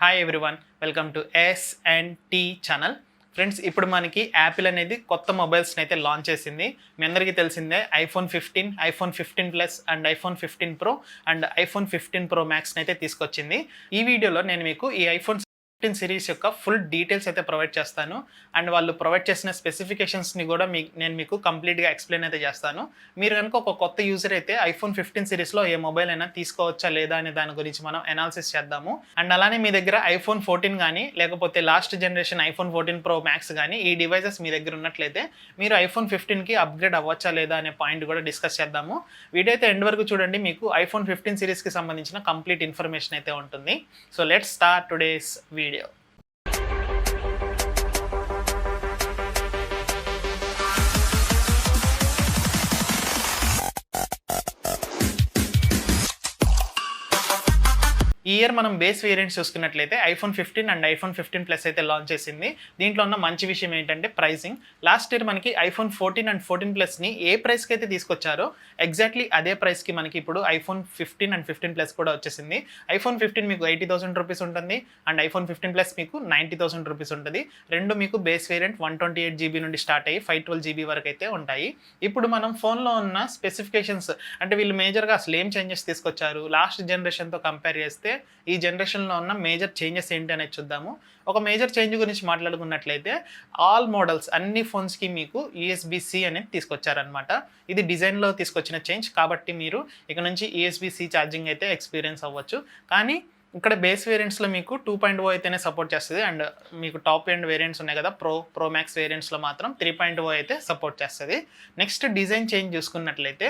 Hi everyone, welcome to S&T channel. Friends, ఇప్పుడు మనకి Apple అనేది కొత్త మొబైల్స్ని అయితే లాంచ్ చేసింది. మీ అందరికీ తెలిసిందే iPhone 15, iPhone 15 plus and iPhone 15 pro and iPhone 15 pro మ్యాక్స్ని అయితే తీసుకొచ్చింది. ఈ వీడియోలో నేను మీకు ఈ ఐఫోన్ 15 సిరీస్ యొక్క ఫుల్ డీటెయిల్స్ అయితే ప్రొవైడ్ చేస్తాను. అండ్ వాళ్ళు ప్రొవైడ్ చేసిన స్పెసిఫికేషన్స్ని కూడా నేను మీకు కంప్లీట్గా ఎక్స్ప్లెయిన్ అయితే చేస్తాను. మీరు కనుక ఒక కొత్త యూజర్ అయితే ఐఫోన్ 15 సిరీస్లో ఏ మొబైల్ అయినా తీసుకోవచ్చా లేదా అనే దాని గురించి మనం అనాలిసిస్ చేద్దాము. అండ్ అలానే మీ దగ్గర ఐఫోన్ 14 కానీ లేకపోతే last generation iPhone 14 pro max కానీ ఈ డివైసెస్ మీ దగ్గర ఉన్నట్లయితే మీరు ఐఫోన్ 15కి అప్గ్రేడ్ అవ్వచ్చా లేదా అనే పాయింట్ కూడా డిస్కస్ చేద్దాము. వీడియో అయితే ఎండ్ వరకు చూడండి, మీకు ఐఫోన్ 15 సిరీస్కి సంబంధించిన కంప్లీట్ ఇన్ఫర్మేషన్ అయితే ఉంటుంది. So let's start today's video. ఈ ఇయర్ మనం బేస్ వేరియంట్స్ చూసుకున్నట్లయితే ఐఫోన్ 15 అండ్ ఐఫోన్ 15 ప్లస్ అయితే లాంచ్ చేసింది. దీంట్లో ఉన్న మంచి విషయం ఏంటంటే ప్రైసింగ్. లాస్ట్ ఇయర్ మనకి ఐఫోన్ 14 అండ్ 14 ప్లస్ని ఏ ప్రైస్కి అయితే తీసుకొచ్చారో ఎగ్జాక్ట్లీ అదే ప్రైస్కి మనకి ఇప్పుడు ఐఫోన్ 15 అండ్ 15 ప్లస్ కూడా వచ్చేసింది. ఐఫోన్ 15 మీకు 80,000 రూపీస్ ఉంటుంది అండ్ ఐఫోన్ 15 ప్లస్ మీకు 90,000 రూపీస్ ఉంటుంది. రెండు మీకు బేస్ వేరియంట్ 128 GB నుండి స్టార్ట్ అయ్యి 512 GB వరకు అయితే ఉంటాయి. ఇప్పుడు మనం ఫోన్లో ఉన్న స్పెసిఫికేషన్స్ అంటే వీళ్ళు మేజర్గా అసలు ఏం చేంజెస్ తీసుకొచ్చారు, లాస్ట్ జనరేషన్తో కంపేర్ చేస్తే ఈ జనరేషన్లో ఉన్న మేజర్ చేంజెస్ ఏంటి అనేది చూద్దాము. ఒక మేజర్ చేంజ్ గురించి మాట్లాడుకున్నట్లయితే ఆల్ మోడల్స్ అన్ని ఫోన్స్కి మీకు USB-C అనేది తీసుకొచ్చారనమాట. ఇది డిజైన్లో తీసుకొచ్చిన చేంజ్ కాబట్టి మీరు ఇక నుంచి USB-C ఛార్జింగ్ అయితే ఎక్స్పీరియన్స్ అవ్వచ్చు. కానీ ఇక్కడ బేస్ వేరియంట్స్లో మీకు 2.0 అయితేనే సపోర్ట్ చేస్తుంది అండ్ మీకు టాప్ ఎండ్ వేరియంట్స్ ఉన్నాయి కదా ప్రో మ్యాక్స్ వేరియంట్స్లో మాత్రం 3.0 అయితే సపోర్ట్ చేస్తుంది. నెక్స్ట్ డిజైన్ చేంజ్ చూసుకున్నట్లయితే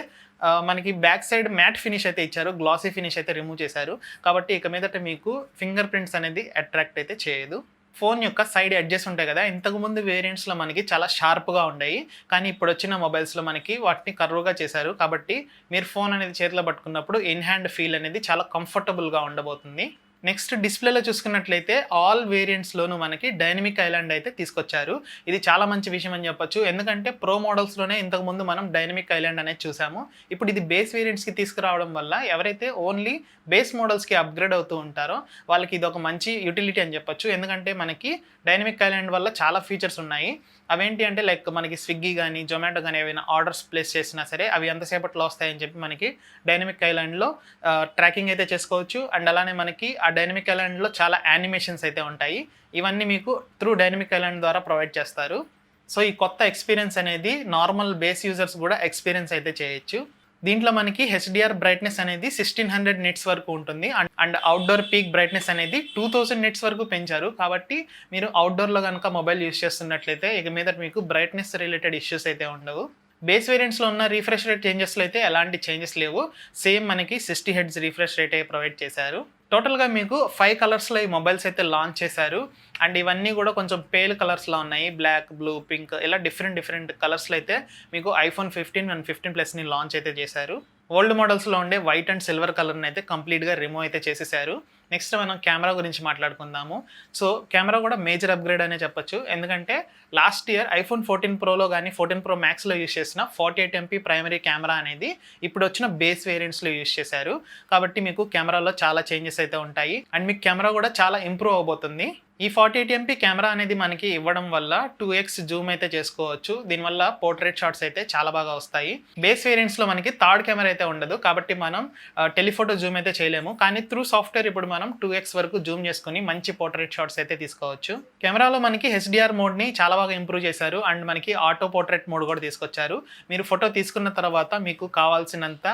మనకి బ్యాక్ సైడ్ మ్యాట్ ఫినిష్ అయితే ఇచ్చారు, గ్లాసీ ఫినిష్ అయితే రిమూవ్ చేశారు. కాబట్టి ఇక మీదట మీకు ఫింగర్ ప్రింట్స్ అనేది అట్రాక్ట్ అయితే చేయదు. ఫోన్ యొక్క సైడ్ ఎడ్జెస్ ఉంటాయి కదా, ఇంతకుముందు వేరియంట్స్లో మనకి చాలా షార్ప్గా ఉన్నాయి, కానీ ఇప్పుడు వచ్చిన మొబైల్స్లో మనకి వాటిని కర్వ్గా చేశారు. కాబట్టి మీరు ఫోన్ అనేది చేతిలో పట్టుకున్నప్పుడు ఇన్ హ్యాండ్ ఫీల్ అనేది చాలా కంఫర్టబుల్గా ఉండబోతుంది. నెక్స్ట్ డిస్ప్లేలో చూసుకున్నట్లయితే ఆల్ వేరియంట్స్లోనూ మనకి డైనమిక్ ఐలాండ్ అయితే తీసుకొచ్చారు. ఇది చాలా మంచి విషయం అని చెప్పొచ్చు, ఎందుకంటే ప్రో మోడల్స్లోనే ఇంతకుముందు మనం డైనమిక్ ఐలాండ్ అనేది చూసాము. ఇప్పుడు ఇది బేస్ వేరియంట్స్కి తీసుకురావడం వల్ల ఎవరైతే ఓన్లీ బేస్ మోడల్స్కి అప్గ్రేడ్ అవుతూ ఉంటారో వాళ్ళకి ఇది ఒక మంచి యూటిలిటీ అని చెప్పొచ్చు. ఎందుకంటే మనకి డైనమిక్ ఐలాండ్ వల్ల చాలా ఫీచర్స్ ఉన్నాయి. అవేంటి అంటే లైక్ మనకి స్విగ్గీ కానీ జొమాటో కానీ ఏమైనా ఆర్డర్స్ ప్లేస్ చేసినా సరే అవి ఎంతసేపట్లో వస్తాయని చెప్పి మనకి డైనమిక్ ఐలాండ్లో ట్రాకింగ్ అయితే చేసుకోవచ్చు. అండ్ అలానే మనకి ఆ డైనమిక్ ఐలాండ్లో చాలా యానిమేషన్స్ అయితే ఉంటాయి. ఇవన్నీ మీకు త్రూ డైనమిక్ ఐలాండ్ ద్వారా ప్రొవైడ్ చేస్తారు. సో ఈ కొత్త ఎక్స్పీరియన్స్ అనేది నార్మల్ బేస్ యూజర్స్ కూడా ఎక్స్పీరియన్స్ అయితే చేయొచ్చు. దీంట్లో మనకి HDR బ్రైట్నెస్ అనేది 1600 నిట్స్ వరకు ఉంటుంది అండ్ అవుట్డోర్ పీక్ బ్రైట్నెస్ అనేది 2000 నిట్స్ వరకు పెంచారు. కాబట్టి మీరు అవుట్డోర్లో కనుక మొబైల్ యూస్ చేస్తున్నట్లయితే ఇక మీద మీకు బ్రైట్నెస్ రిలేటెడ్ ఇష్యూస్ అయితే ఉండవు. బేస్ వేరియంట్స్లో ఉన్న రీఫ్రెష్ రేట్ చేంజెస్లో అయితే ఎలాంటి చేంజెస్ లేవు. సేమ్ మనకి 60 Hz రీఫ్రెష్ రేట్ అయితే ప్రొవైడ్ చేశారు. టోటల్గా మీకు 5 కలర్స్లో ఈ మొబైల్స్ అయితే లాంచ్ చేశారు అండ్ ఇవన్నీ కూడా కొంచెం పేల్ కలర్స్లో ఉన్నాయి. బ్లాక్, బ్లూ, పింక్ ఇలా డిఫరెంట్ కలర్స్లో అయితే మీకు ఐఫోన్ 15 అండ్ 15 ప్లస్ని లాంచ్ అయితే చేశారు. ఓల్డ్ మోడల్స్లో ఉండే వైట్ అండ్ సిల్వర్ కలర్ని అయితే కంప్లీట్గా రిమూవ్ అయితే చేసేసారు. నెక్స్ట్ మనం కెమెరా గురించి మాట్లాడుకుందాము. సో కెమెరా కూడా మేజర్ అప్గ్రేడ్ అనే చెప్పొచ్చు, ఎందుకంటే లాస్ట్ ఇయర్ ఐఫోన్ 14 ప్రోలో కానీ 14 ప్రో మ్యాక్స్లో యూస్ చేసిన 48 MP ప్రైమరీ కెమెరా అనేది ఇప్పుడు వచ్చిన బేస్ వేరియంట్స్లో యూస్ చేశారు. కాబట్టి మీకు కెమెరాలో చాలా చేంజెస్ అయితే ఉంటాయి అండ్ మీకు కెమెరా కూడా చాలా ఇంప్రూవ్ అవబోతుంది. ఈ 48 MP కెమెరా అనేది మనకి ఇవ్వడం వల్ల 2x జూమ్ అయితే చేసుకోవచ్చు. దీనివల్ల పోర్ట్రేట్ షాట్స్ అయితే చాలా బాగా వస్తాయి. బేస్ వేరియంట్స్లో మనకి థర్డ్ కెమెరా అయితే ఉండదు, కాబట్టి మనం టెలిఫోటో జూమ్ అయితే చేయలేము. కానీ త్రూ సాఫ్ట్వేర్ ఇప్పుడు మనం 2x వరకు జూమ్ చేసుకుని మంచి పోర్ట్రేట్ షాట్స్ అయితే తీసుకోవచ్చు. కెమెరాలో మనకి HDR మోడ్ని చాలా బాగా ఇంప్రూవ్ చేశారు అండ్ మనకి ఆటో పోర్ట్రేట్ మోడ్ కూడా తీసుకొచ్చారు. మీరు ఫోటో తీసుకున్న తర్వాత మీకు కావాల్సినంత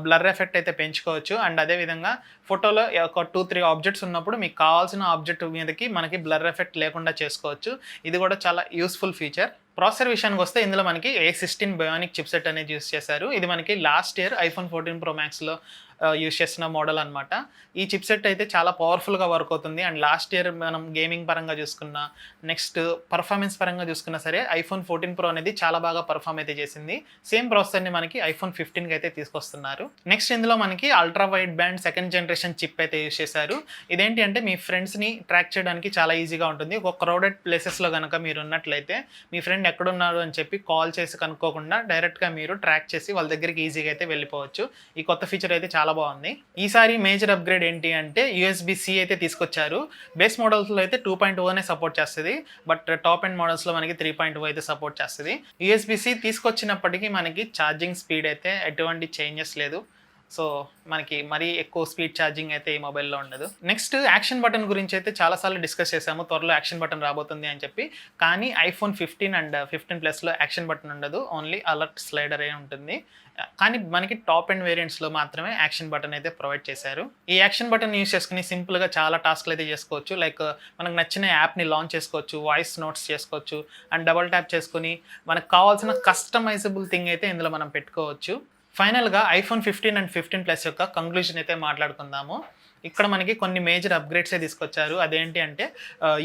బ్లర్ ఎఫెక్ట్ అయితే పెంచుకోవచ్చు అండ్ అదేవిధంగా ఫోటోలో ఒక 2-3 ఆబ్జెక్ట్స్ ఉన్నప్పుడు మీకు కావాల్సిన ఆబ్జెక్ట్ మీదకి మనకి బ్లర్ ఎఫెక్ట్ లేకుండా చేసుకోవచ్చు. ఇది కూడా చాలా యూస్ఫుల్ ఫీచర్. ప్రాసెసర్ విషయానికి వస్తే ఇందులో మనకి A16 బయోనిక్ చిప్సెట్ అనేది యూస్ చేశారు. ఇది మనకి లాస్ట్ ఇయర్ ఐఫోన్ 14 ప్రో మ్యాక్స్లో యూస్ చేసిన మోడల్ అనమాట. ఈ చిప్సెట్ అయితే చాలా పవర్ఫుల్గా వర్క్ అవుతుంది అండ్ లాస్ట్ ఇయర్ మనం గేమింగ్ పరంగా చూసుకున్నా నెక్స్ట్ పర్ఫార్మెన్స్ పరంగా చూసుకున్నా సరే ఐఫోన్ 14 ప్రో అనేది చాలా బాగా పర్ఫామ్ అయితే చేసింది. సేమ్ ప్రాసెసర్ని మనకి ఐఫోన్ 15కి అయితే తీసుకొస్తున్నారు. నెక్స్ట్ ఇందులో మనకి ultra wide band second generation chip అయితే యూస్ చేశారు. ఇదేంటి అంటే మీ ఫ్రెండ్స్ని ట్రాక్ చేయడానికి చాలా ఈజీగా ఉంటుంది. ఒక క్రౌడెడ్ ప్లేసెస్లో కనుక మీరు ఉన్నట్లయితే మీ ఫ్రెండ్స్ ఫ్రెండ్ ఎక్కడున్నారు అని చెప్పి కాల్ చేసి కనుక్కోకుండా డైరెక్ట్గా మీరు ట్రాక్ చేసి వాళ్ళ దగ్గరికి ఈజీగా అయితే వెళ్ళిపోవచ్చు. ఈ కొత్త ఫీచర్ అయితే చాలా బాగుంది. ఈసారి మేజర్ అప్గ్రేడ్ ఏంటి అంటే USB-C అయితే తీసుకొచ్చారు. బేస్ మోడల్స్లో అయితే 2.0 సపోర్ట్ చేస్తుంది, బట్ టాప్ ఎండ్ మోడల్స్లో మనకి 3.0 అయితే సపోర్ట్ చేస్తుంది. USB-C తీసుకొచ్చినప్పటికీ మనకి ఛార్జింగ్ స్పీడ్ అయితే ఎటువంటి చేంజెస్ లేదు. సో మనకి మరీ ఎక్కువ స్పీడ్ ఛార్జింగ్ అయితే ఈ మొబైల్లో ఉండదు. నెక్స్ట్ యాక్షన్ బటన్ గురించి అయితే చాలాసార్లు డిస్కస్ చేసాము, త్వరలో యాక్షన్ బటన్ రాబోతుంది అని చెప్పి. కానీ iPhone 15 అండ్ 15 ప్లస్లో యాక్షన్ బటన్ ఉండదు, ఓన్లీ అలర్ట్ స్లైడర్ ఏ ఉంటుంది. కానీ మనకి టాప్ అండ్ వేరియంట్స్లో మాత్రమే యాక్షన్ బటన్ అయితే ప్రొవైడ్ చేశారు. ఈ యాక్షన్ బటన్ యూస్ చేసుకుని సింపుల్గా చాలా టాస్క్లు అయితే చేసుకోవచ్చు. లైక్ మనకు నచ్చిన యాప్ని లాంచ్ చేసుకోవచ్చు, వాయిస్ నోట్స్ చేసుకోవచ్చు, అండ్ డబల్ ట్యాప్ చేసుకుని మనకు కావాల్సిన కస్టమైజబుల్ థింగ్ అయితే ఇందులో మనం పెట్టుకోవచ్చు. ఫైనల్గా iPhone 15 అండ్ 15 ప్లస్ యొక్క కంక్లూజన్ అయితే మాట్లాడుకుందాము. ఇక్కడ మనకి కొన్ని మేజర్ అప్గ్రేడ్సే తీసుకొచ్చారు. అదేంటి అంటే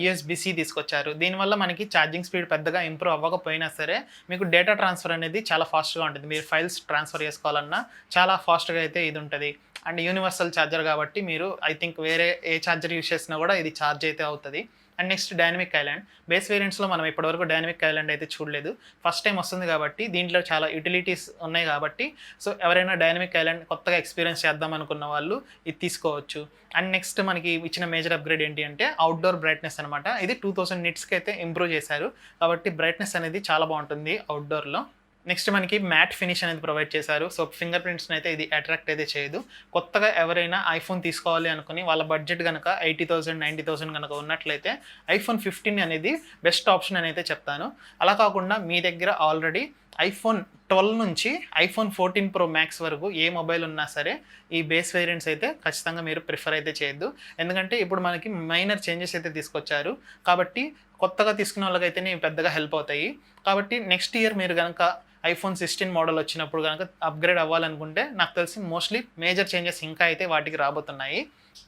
USB-C తీసుకొచ్చారు. దీనివల్ల మనకి ఛార్జింగ్ స్పీడ్ పెద్దగా ఇంప్రూవ్ అవ్వకపోయినా సరే మీకు డేటా ట్రాన్స్ఫర్ అనేది చాలా ఫాస్ట్గా ఉంటుంది. మీరు ఫైల్స్ ట్రాన్స్ఫర్ చేసుకోవాలన్నా చాలా ఫాస్ట్గా అయితే ఇది ఉంటుంది. అండ్ యూనివర్సల్ ఛార్జర్ కాబట్టి మీరు ఐ థింక్ వేరే ఏ ఛార్జర్ యూస్ చేసినా కూడా ఇది ఛార్జ్ అయితే అవుతుంది. And next dynamic island. Base వేరియంట్స్లో మనం ఇప్పటివరకు డైనమిక్ ఐలాండ్ అయితే చూడలేదు, ఫస్ట్ టైం వస్తుంది కాబట్టి దీంట్లో చాలా యూటిలిటీస్ ఉన్నాయి కాబట్టి సో ఎవరైనా డైనమిక్ ఐలాండ్ కొత్తగా ఎక్స్పీరియన్స్ చేద్దాం అనుకున్న వాళ్ళు ఇది తీసుకోవచ్చు. అండ్ నెక్స్ట్ మనకి ఇచ్చిన మేజర్ అప్గ్రేడ్ ఏంటి అంటే అవుట్డోర్ బ్రైట్నెస్ అనమాట. ఇది 2000 నిట్స్కి అయితే ఇంప్రూవ్ చేశారు కాబట్టి బ్రైట్నెస్ అనేది చాలా బాగుంటుంది అవుట్డోర్లో. నెక్స్ట్ మనకి మ్యాట్ ఫినిష్ అనేది ప్రొవైడ్ చేశారు. సో ఫింగర్ ప్రింట్స్ని అయితే ఇది అట్రాక్ట్ అయితే చేయదు. కొత్తగా ఎవరైనా ఐఫోన్ తీసుకోవాలి అనుకుని వాళ్ళ బడ్జెట్ కనుక 80,000 90,000 కనుక ఉన్నట్లయితే iPhone 15 అనేది బెస్ట్ ఆప్షన్ అని అయితే చెప్తాను. అలా కాకుండా మీ దగ్గర ఆల్రెడీ iPhone 12 నుంచి iPhone 14 Pro Max వరకు ఏ మొబైల్ ఉన్నా సరే ఈ బేస్ వేరియంట్స్ అయితే ఖచ్చితంగా మీరు ప్రిఫర్ అయితే చేయొద్దు. ఎందుకంటే ఇప్పుడు మనకి మైనర్ చేంజెస్ అయితే తీసుకొచ్చారు కాబట్టి కొత్తగా తీసుకునే వాళ్ళకైతేనే పెద్దగా హెల్ప్ అవుతాయి. కాబట్టి నెక్స్ట్ ఇయర్ మీరు కనుక iPhone 16 మోడల్ వచ్చినప్పుడు కనుక అప్గ్రేడ్ అవ్వాలనుకుంటే నాకు తెలిసి మోస్ట్లీ మేజర్ చేంజెస్ ఇంకా అయితే వాటికి రాబోతున్నాయి.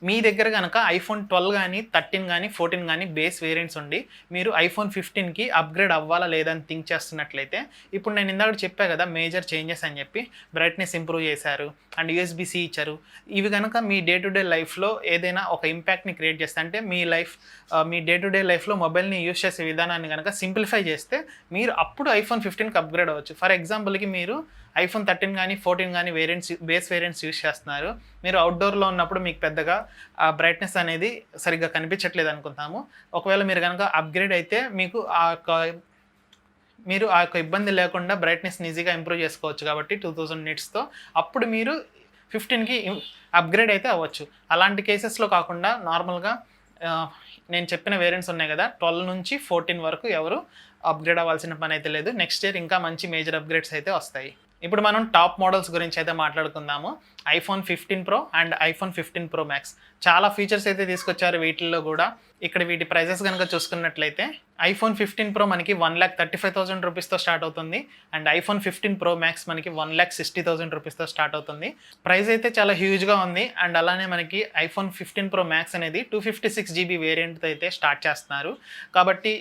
మీ దగ్గర కనుక iPhone 12 కానీ 13 కానీ 14 కానీ బేస్ వేరియంట్స్ ఉండి మీరు iPhone 15కి అప్గ్రేడ్ అవ్వాలా లేదా అని థింక్ చేస్తున్నట్లయితే ఇప్పుడు నేను ఇందాక చెప్పా కదా మేజర్ చేంజెస్ అని చెప్పి, బ్రైట్నెస్ ఇంప్రూవ్ చేశారు అండ్ USB-C ఇచ్చారు. ఇవి కనుక మీ డే టు డే లైఫ్లో ఏదైనా ఒక ఇంపాక్ట్ని క్రియేట్ చేస్తే అంటే మీ డే టు డే లైఫ్లో మొబైల్ని యూస్ చేసే విధానాన్ని కనుక సింప్లిఫై చేస్తే మీరు అప్పుడు iPhone 15కి అప్గ్రేడ్ అవ్వచ్చు. ఫర్ ఎగ్జాంపుల్కి మీరు iPhone 13 కానీ 14 కానీ బేస్ వేరియంట్స్ యూస్ చేస్తున్నారు, మీరు అవుట్డోర్లో ఉన్నప్పుడు మీకు పెద్దగా ఆ బ్రైట్నెస్ అనేది సరిగ్గా కనిపించట్లేదు అనుకుంటాము. ఒకవేళ మీరు కనుక అప్గ్రేడ్ అయితే మీకు మీరు ఆ యొక్క ఇబ్బంది లేకుండా బ్రైట్నెస్ని ఈజీగా ఇంప్రూవ్ చేసుకోవచ్చు కాబట్టి 2000 నిట్స్తో అప్పుడు మీరు 15కి అప్గ్రేడ్ అయితే అవ్వచ్చు. అలాంటి కేసెస్లో కాకుండా నార్మల్గా నేను చెప్పిన వేరియంట్స్ ఉన్నాయి కదా 12 నుంచి 14 వరకు ఎవరు అప్గ్రేడ్ అవ్వాల్సిన పని అయితే లేదు. నెక్స్ట్ ఇయర్ ఇంకా మంచి మేజర్ అప్గ్రేడ్స్ అయితే వస్తాయి. ఇప్పుడు మనం టాప్ మోడల్స్ గురించి అయితే మాట్లాడుకుందాము. iPhone 15 Pro and iPhone 15 Pro Max చాలా ఫీచర్స్ అయితే తీసుకొచ్చారు వీటిల్లో కూడా. ఇక్కడ వీటి ప్రైజెస్ కనుక చూసుకున్నట్లయితే iPhone 15 Pro మనకి 1,35,000 రూపీస్తో స్టార్ట్ అవుతుంది అండ్ iPhone 15 Pro Max మనకి 1,60,000 రూపీస్తో స్టార్ట్ అవుతుంది. ప్రైస్ అయితే చాలా హ్యూజ్గా ఉంది. అండ్ అలానే మనకి iPhone 15 Pro Max అనేది 256GB వేరియంట్తో అయితే స్టార్ట్ చేస్తున్నారు కాబట్టి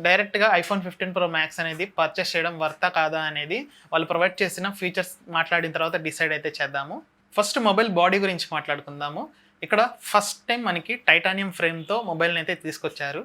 డైరెక్ట్గా iPhone 15 Pro Max అనేది పర్చేస్ చేయడం వర్తా కాదా అనేది వాళ్ళు ప్రొవైడ్ చేసిన ఫీచర్స్ మాట్లాడిన తర్వాత డిసైడ్ అయితే చేద్దాము. ఫస్ట్ మొబైల్ బాడీ గురించి మాట్లాడుకుందాము. ఇక్కడ ఫస్ట్ టైం మనకి టైటానియం ఫ్రేమ్తో మొబైల్ని అయితే తీసుకొచ్చారు.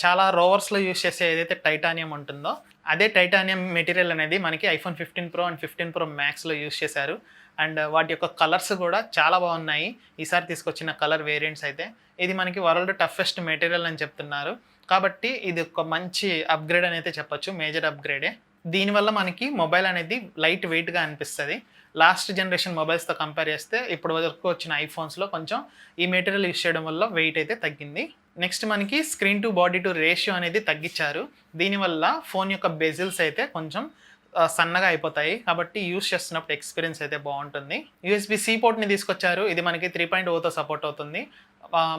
చాలా రోవర్స్లో యూస్ చేసే ఏదైతే టైటానియం ఉంటుందో అదే టైటానియం మెటీరియల్ అనేది మనకి iPhone 15 Pro అండ్ 15 Pro Maxలో యూస్ చేశారు. అండ్ వాటి యొక్క కలర్స్ కూడా చాలా బాగున్నాయి ఈసారి తీసుకొచ్చిన కలర్ వేరియంట్స్ అయితే. ఇది మనకి వరల్డ్ టఫెస్ట్ మెటీరియల్ అని చెప్తున్నారు కాబట్టి ఇది ఒక మంచి అప్గ్రేడ్ అని అయితే చెప్పొచ్చు, మేజర్ అప్గ్రేడే. దీనివల్ల మనకి మొబైల్ అనేది లైట్ వెయిట్గా అనిపిస్తుంది. లాస్ట్ జనరేషన్ మొబైల్స్తో కంపేర్ చేస్తే ఇప్పుడు వరకు వచ్చిన ఐఫోన్స్లో కొంచెం ఈ మెటీరియల్ యూస్ చేయడం వల్ల వెయిట్ అయితే తగ్గింది. నెక్స్ట్ మనకి screen to body to ratio అనేది తగ్గించారు. దీనివల్ల ఫోన్ యొక్క బెజిల్స్ అయితే కొంచెం సన్నగా అయిపోతాయి కాబట్టి యూస్ చేస్తున్నప్పుడు ఎక్స్పీరియన్స్ అయితే బాగుంటుంది. USB-C పోర్ట్ని తీసుకొచ్చారు. ఇది మనకి 3.0తో సపోర్ట్ అవుతుంది.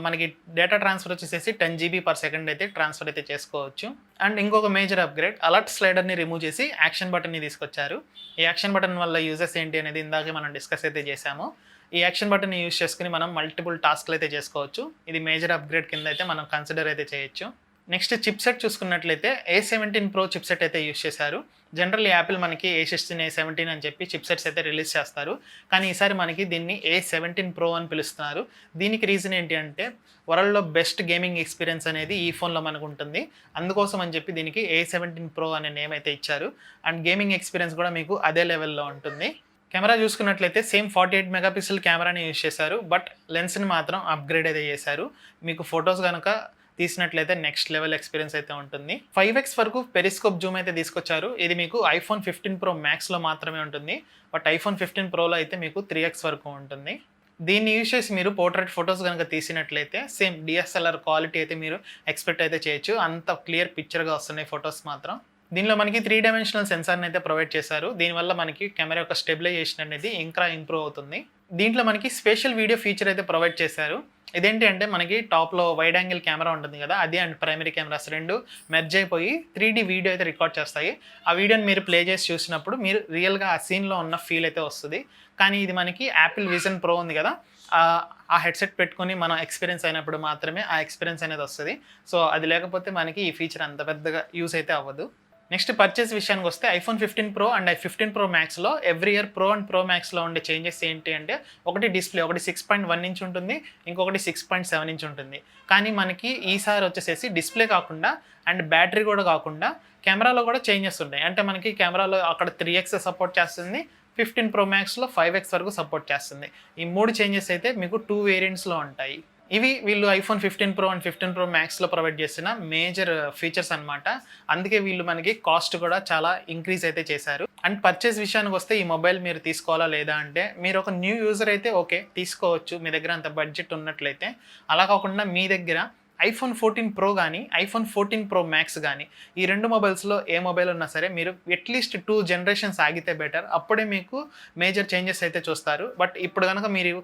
మనకి డేటా ట్రాన్స్ఫర్ వచ్చేసి 10GB/s అయితే ట్రాన్స్ఫర్ అయితే చేసుకోవచ్చు. అండ్ ఇంకొక మేజర్ అప్గ్రేడ్ అలర్ట్ స్లైడర్ని రిమూవ్ చేసి యాక్షన్ బటన్ని తీసుకొచ్చారు. ఈ యాక్షన్ బటన్ వల్ల యూజెస్ ఏంటి అనేది ఇందాకే మనం డిస్కస్ అయితే చేసాము. ఈ యాక్షన్ బటన్ని యూస్ చేసుకుని మనం మల్టిపుల్ టాస్క్లు అయితే చేసుకోవచ్చు. ఇది మేజర్ అప్గ్రేడ్ కింద అయితే మనం కన్సిడర్ అయితే చేయొచ్చు. నెక్స్ట్ చిప్సెట్ చూసుకున్నట్లయితే A17 Pro చిప్సెట్ అయితే యూస్ చేశారు. జనరల్లీ యాపిల్ మనకి A16, A17 అని చెప్పి చిప్సెట్స్ అయితే రిలీజ్ చేస్తారు. కానీ ఈసారి మనకి దీన్ని A17 Pro అని పిలుస్తున్నారు. దీనికి రీజన్ ఏంటి అంటే వరల్డ్‌లో బెస్ట్ గేమింగ్ ఎక్స్‌పీరియన్స్ అనేది ఈ ఫోన్‌లో మనకు ఉంటుంది. అందుకోసం అని చెప్పి దీనికి A17 Pro అనే నేమ్ అయితే ఇచ్చారు. అండ్ గేమింగ్ ఎక్స్‌పీరియన్స్ కూడా మీకు అదే లెవెల్‌లో ఉంటుంది. కెమెరా చూసుకున్నట్లయితే సేమ్ 48 మెగాపిక్సెల్ కెమెరాని యూజ్ చేశారు. బట్ లెన్స్‌ని మాత్రం అప్‌గ్రేడ్ అయితే చేశారు. మీకు ఫోటోస్ గనక తీసినట్లయితే నెక్స్ట్ లెవెల్ ఎక్స్పీరియన్స్ అయితే ఉంటుంది. 5x వరకు పెరిస్కోప్ జూమ్ అయితే తీసుకొచ్చారు. ఇది మీకు iPhone 15 Pro Maxలో మాత్రమే ఉంటుంది. బట్ iPhone 15 Proలో అయితే మీకు 3x వరకు ఉంటుంది. దీన్ని యూజ్ చేసి మీరు పోర్ట్రేట్ ఫొటోస్ కనుక తీసినట్లయితే సేమ్ DSLR క్వాలిటీ అయితే మీరు ఎక్స్పెక్ట్ అయితే చేయొచ్చు. అంత క్లియర్ పిక్చర్గా వస్తున్నాయి ఫొటోస్ మాత్రం. దీనిలో మనకి 3 డైమెన్షనల్ సెన్సార్ని అయితే ప్రొవైడ్ చేశారు. దీనివల్ల మనకి కెమెరా యొక్క స్టెబిలైజేషన్ అనేది ఇంకా ఇంప్రూవ్ అవుతుంది. దీంట్లో మనకి స్పెషల్ వీడియో ఫీచర్ అయితే ప్రొవైడ్ చేశారు. ఇదేంటి అంటే మనకి టాప్‌లో వైడ్ యాంగిల్ కెమెరా ఉంటుంది కదా! అది అండ్ ప్రైమరీ కెమెరాస్ 2 మెర్జ్ అయిపోయి 3D వీడియో అయితే రికార్డ్ చేస్తాయి. ఆ వీడియోని మీరు ప్లే చేసి చూసినప్పుడు మీరు రియల్‌గా ఆ సీన్‌లో ఉన్న ఫీల్ అయితే వస్తది. కానీ ఇది మనకి యాపిల్ విజన్ ప్రో ఉంది కదా! ఆ హెడ్సెట్ పెట్టుకొని మనం ఎక్స్‌పీరియన్స్ అయినప్పుడు మాత్రమే ఆ ఎక్స్‌పీరియన్స్ అనేది వస్తది. సో అది లేకపోతే మనకి ఈ ఫీచర్ అంత పెద్దగా యూజ్ అయితే అవ్వదు. నెక్స్ట్ పర్చేస్ విషయానికి వస్తే iPhone 15 Pro అండ్ 15 Pro Maxలో every year Pro and Pro Maxలో ఉండే చేంజెస్ ఏంటి అంటే ఒకటి డిస్ప్లే, ఒకటి 6.1 ఇంచ్ ఉంటుంది, ఇంకొకటి 6.7 ఇంచ్ ఉంటుంది. కానీ మనకి ఈసారి వచ్చేసేసి డిస్ప్లే కాకుండా అండ్ బ్యాటరీ కూడా కాకుండా కెమెరాలో కూడా చేంజెస్ ఉంటాయి. అంటే మనకి కెమెరాలో అక్కడ 3x సపోర్ట్ చేస్తుంది, 15 Pro Maxలో 5x వరకు సపోర్ట్ చేస్తుంది. ఈ 3 చేంజెస్ అయితే మీకు 2 వేరియంట్స్‌లో ఉంటాయి. ఇవి వీళ్ళు iPhone 15 Pro అండ్ 15 Pro Maxలో ప్రొవైడ్ చేసిన మేజర్ ఫీచర్స్ అనమాట. అందుకే వీళ్ళు మనకి కాస్ట్ కూడా చాలా ఇంక్రీజ్ అయితే చేశారు. అండ్ పర్చేస్ విషయానికి వస్తే ఈ మొబైల్ మీరు తీసుకోవాలా లేదా అంటే మీరు ఒక న్యూ యూజర్ అయితే ఓకే తీసుకోవచ్చు, మీ దగ్గర అంత బడ్జెట్ ఉన్నట్లయితే. అలా కాకుండా మీ దగ్గర iPhone 14 Pro కానీ iPhone 14 Pro Max కానీ ఈ 2 మొబైల్స్‌లో ఏ మొబైల్ ఉన్నా సరే మీరు అట్‌లీస్ట్ 2 జనరేషన్స్ ఆగితే బెటర్. అప్పుడే మీకు మేజర్ చేంజెస్ అయితే చూస్తారు. బట్ ఇప్పుడు గనక మీరు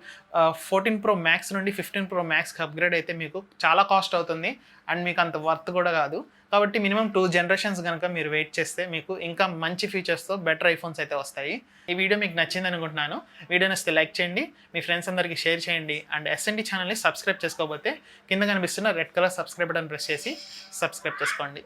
14 Pro Max నుండి 15 Pro Maxకి అప్‌గ్రేడ్ అయితే మీకు చాలా కాస్ట్ అవుతుంది. అండ్ మీకు అంత వర్త్ కూడా కాదు. కాబట్టి మినిమమ్ 2 జనరేషన్స్ గనక మీరు వెయిట్ చేస్తే మీకు ఇంకా మంచి ఫీచర్స్‌తో బెటర్ ఐఫోన్స్ అయితే వస్తాయి. ఈ వీడియో మీకు నచ్చింది అనుకుంటున్నాను. వీడియో నచ్చితే లైక్ చేయండి, మీ ఫ్రెండ్స్ అందరికీ షేర్ చేయండి. అండ్ ఎస్ఎన్‌డి ఛానల్‌ని సబ్స్క్రైబ్ చేసుకోకపోతే కింద కనిపిస్తున్న red colour subscribe button press చేసి సబ్స్క్రైబ్ చేసుకోండి.